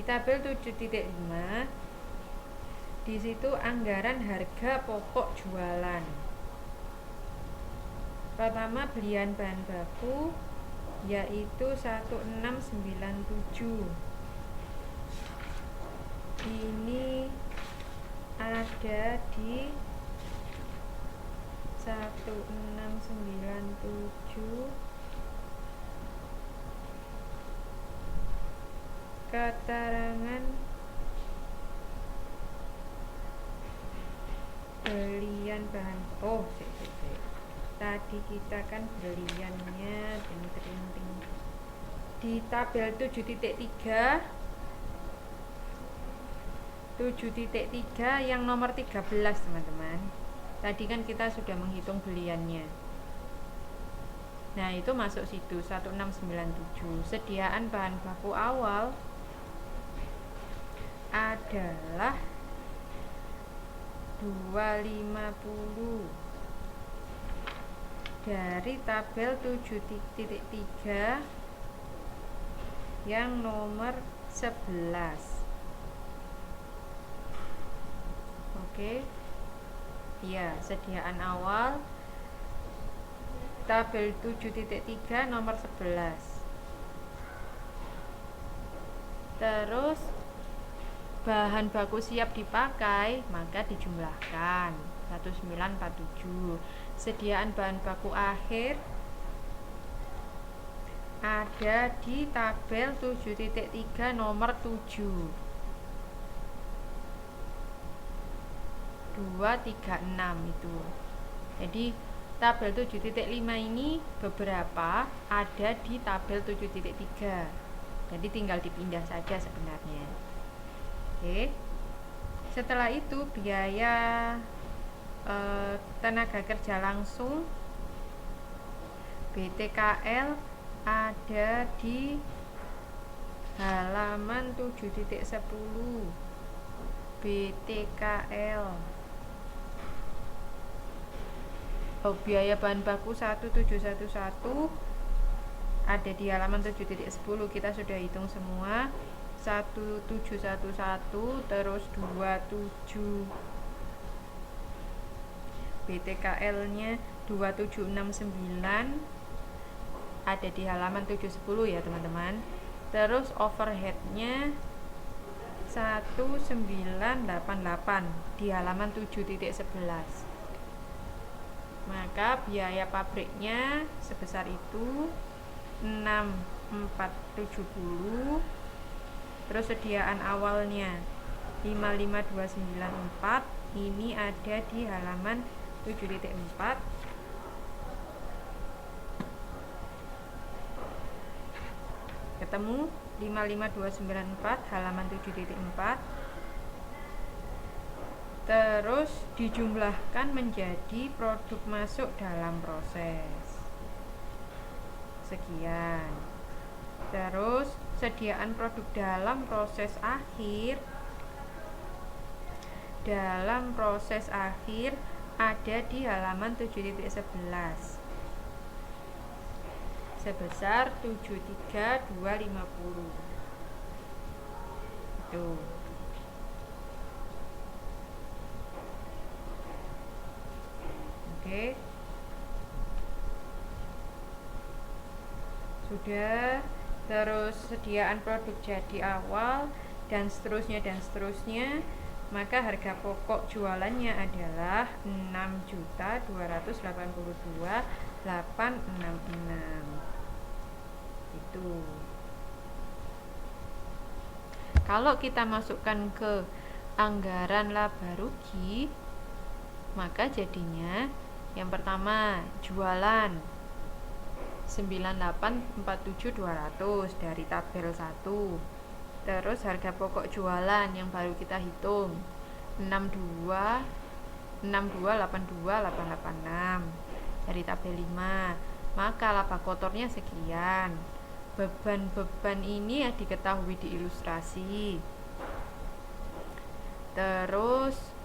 Di tabel 7.5 di situ anggaran harga pokok jualan. Pertama, belian bahan baku yaitu 1697. Ini ada di 1697 keterangan belian bahan tadi kita kan beliannya di tabel 7.3 yang nomor 13 teman-teman. Tadi kan kita sudah menghitung beliannya. Nah, itu masuk situ 1697. Sediaan bahan baku awal adalah 250 dari tabel 7.3 yang nomor 11. Oke. Ya, sediaan awal tabel 7.3 nomor 11. Terus bahan baku siap dipakai maka dijumlahkan 1947. Sediaan bahan baku akhir ada di tabel 7.3 nomor 7. 236 itu. Jadi tabel 7.5 ini beberapa ada di tabel 7.3. Jadi tinggal dipindah saja sebenarnya. Oke. Setelah itu biaya tenaga kerja langsung BTKL ada di halaman 7.10. BTKL. Biaya bahan baku 1711 ada di halaman 7.10. Kita sudah hitung semua. 1711 terus 27 BTKL nya 2769 ada di halaman 710 ya teman-teman. Terus overhead nya 1988 di halaman 7.11. Maka biaya pabriknya sebesar itu 6470. Terus sediaan awalnya 55294. Ini ada di halaman 7.4. Ketemu 55294 halaman 7.4. Terus dijumlahkan menjadi produk masuk dalam proses. Sekian. Terus sediaan produk dalam proses akhir. Dalam proses akhir ada di halaman 7.11 sebesar 73250. Itu. Oke. Sudah. Terus sediaan produk jadi awal dan seterusnya. Maka harga pokok jualannya adalah 6.282.866. Itu. Kalau kita masukkan ke anggaran laba rugi, maka jadinya yang pertama jualan 9847.200 dari tabel 1. Terus harga pokok jualan yang baru kita hitung 6282.886 dari tabel 5. Maka laba kotornya sekian. Beban-beban ini ya diketahui di ilustrasi. Terus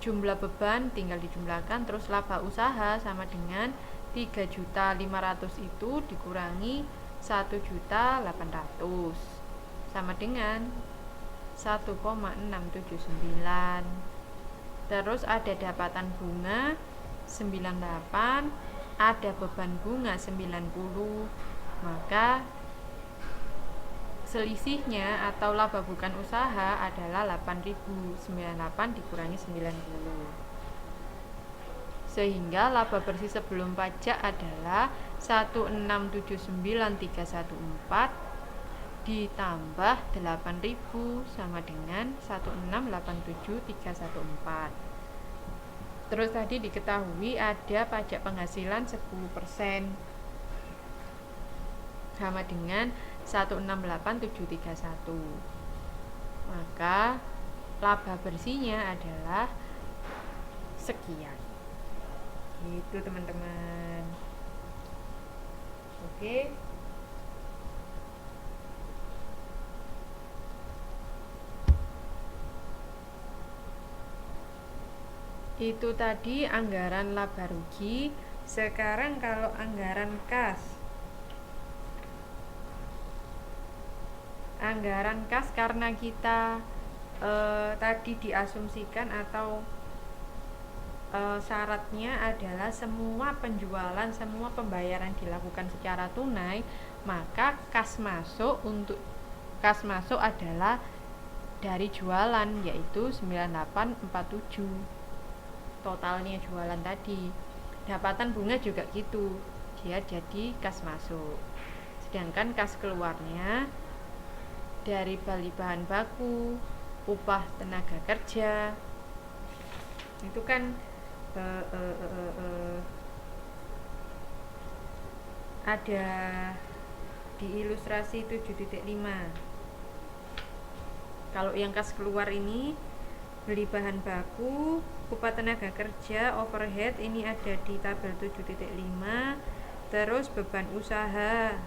jumlah beban tinggal dijumlahkan. Terus laba usaha sama dengan 3.500.000 itu dikurangi 1.800.000 sama dengan 1,679. Terus ada dapatan bunga 98, ada beban bunga 90. Maka selisihnya atau laba bukan usaha adalah 8.098 dikurangi 90. Sehingga laba bersih sebelum pajak adalah 1679314 ditambah 8.000 sama dengan 1687314. Terus tadi diketahui ada pajak penghasilan 10% sama dengan 168.731. Maka laba bersihnya adalah sekian. Gitu teman-teman. Oke. Itu tadi anggaran laba rugi. Sekarang kalau anggaran kas. Anggaran kas karena kita tadi diasumsikan atau syaratnya adalah semua penjualan, semua pembayaran dilakukan secara tunai, maka kas masuk adalah dari jualan, yaitu 9847. Totalnya jualan tadi. Dapatan bunga juga gitu, dia jadi kas masuk. Sedangkan kas keluarnya dari beli bahan baku, upah tenaga kerja, itu kan ada di ilustrasi 7.5. Kalau yang kas keluar ini beli bahan baku, upah tenaga kerja, overhead ini ada di tabel 7.5. Terus beban usaha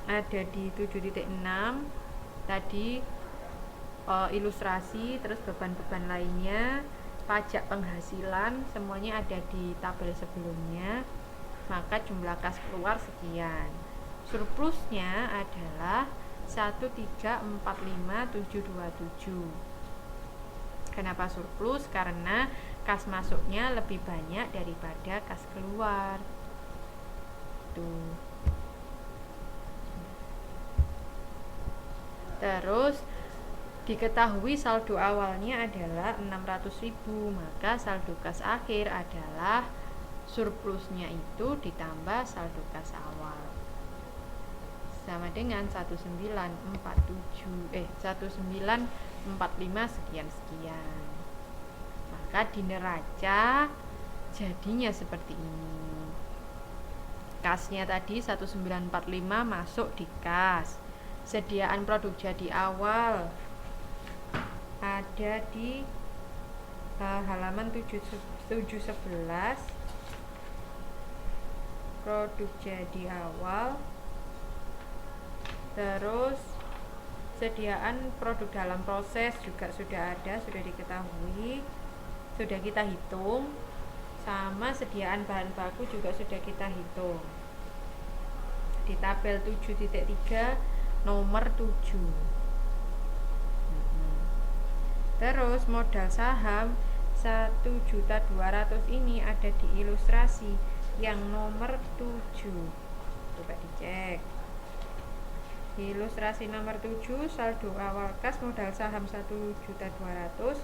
ada di 7.6. Tadi ilustrasi, terus beban-beban lainnya, pajak penghasilan semuanya ada di tabel sebelumnya. Maka jumlah kas keluar sekian. Surplusnya adalah 1345727. Kenapa surplus? Karena kas masuknya lebih banyak daripada kas keluar. Tuh. Terus diketahui saldo awalnya adalah 600.000, maka saldo kas akhir adalah surplusnya itu ditambah saldo kas awal sama dengan 1945 sekian. Maka di neraca jadinya seperti ini. Kasnya tadi 1945 masuk di kas. Sediaan produk jadi awal ada di halaman 711. Produk jadi awal. Terus sediaan produk dalam proses juga sudah ada, sudah diketahui, sudah kita hitung. Sama sediaan bahan baku juga sudah kita hitung di tabel 7.3 nomor 7. Terus modal saham 1.200.000 ini ada di ilustrasi yang nomor 7. Coba dicek. Di ilustrasi nomor 7, saldo awal kas modal saham 1.200.000,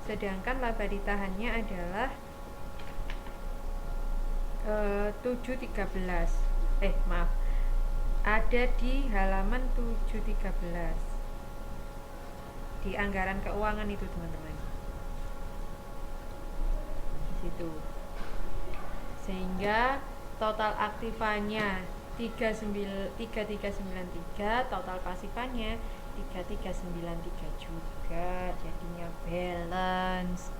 sedangkan laba ditahannya adalah 713. Ada di halaman 713 di anggaran keuangan itu teman-teman, di situ. Sehingga total aktifanya 3393, total pasifannya 3393 juga, jadinya balance.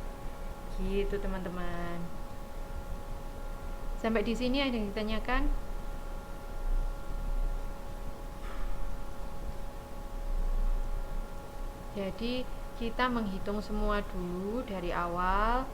Gitu teman-teman. Sampai di sini ada yang ditanyakan? Jadi kita menghitung semua dulu dari awal,